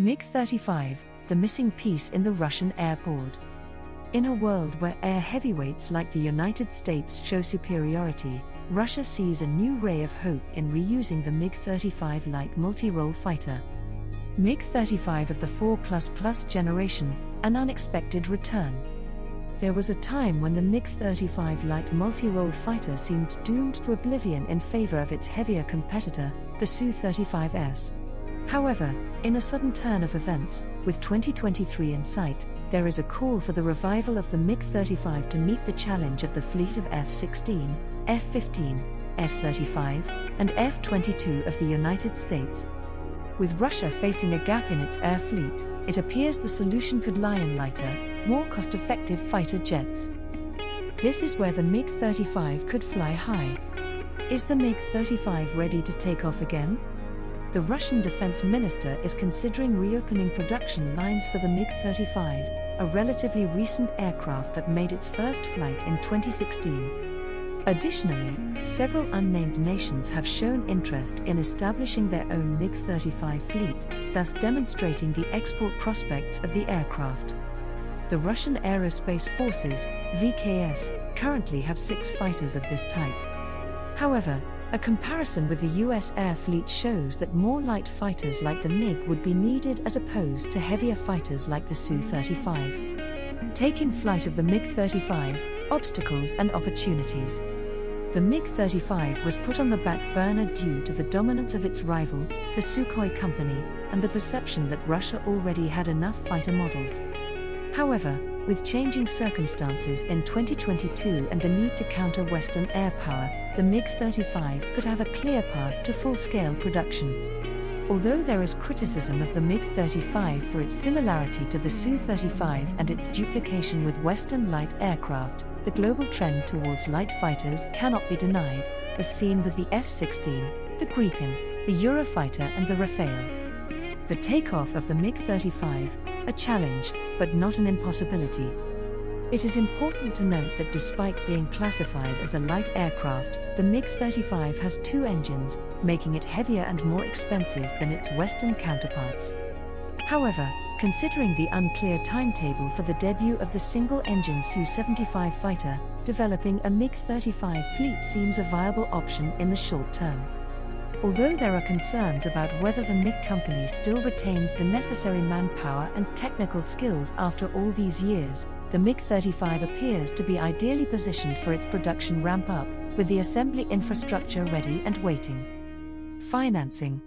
MiG-35, the missing piece in the Russian air board. In a world where air heavyweights like the United States show superiority, Russia sees a new ray of hope in reusing the MiG-35 light multi-role fighter. MiG-35 of the 4++ generation, an unexpected return. There was a time when the MiG-35 light multi-role fighter seemed doomed to oblivion in favor of its heavier competitor, the Su-35S. However, in a sudden turn of events, with 2023 in sight, there is a call for the revival of the MiG-35 to meet the challenge of the fleet of F-16, F-15, F-35, and F-22 of the United States. With Russia facing a gap in its air fleet, it appears the solution could lie in lighter, more cost-effective fighter jets. This is where the MiG-35 could fly high. Is the MiG-35 ready to take off again? The Russian defense minister is considering reopening production lines for the MiG-35, a relatively recent aircraft that made its first flight in 2016. Additionally, several unnamed nations have shown interest in establishing their own MiG-35 fleet, thus demonstrating the export prospects of the aircraft. The Russian Aerospace Forces, VKS, currently have 6 fighters of this type. However, a comparison with the US air fleet shows that more light fighters like the MiG would be needed as opposed to heavier fighters like the Su-35. Taking flight of the MiG-35, obstacles and opportunities. The MiG-35 was put on the back burner due to the dominance of its rival, the Sukhoi company, and the perception that Russia already had enough fighter models. However, with changing circumstances in 2022 and the need to counter Western air power, the MiG-35 could have a clear path to full-scale production. Although there is criticism of the MiG-35 for its similarity to the Su-35 and its duplication with Western light aircraft, the global trend towards light fighters cannot be denied, as seen with the F-16, the Gripen, the Eurofighter and the Rafale. The takeoff of the MiG-35, a challenge, but not an impossibility. It is important to note that despite being classified as a light aircraft, the MiG-35 has 2 engines, making it heavier and more expensive than its Western counterparts. However, considering the unclear timetable for the debut of the single-engine Su-75 fighter, developing a MiG-35 fleet seems a viable option in the short term. Although there are concerns about whether the MiG company still retains the necessary manpower and technical skills after all these years, the MiG-35 appears to be ideally positioned for its production ramp-up, with the assembly infrastructure ready and waiting. Financing.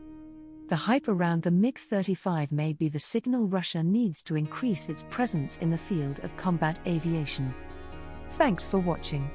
The hype around the MiG-35 may be the signal Russia needs to increase its presence in the field of combat aviation. Thanks for watching.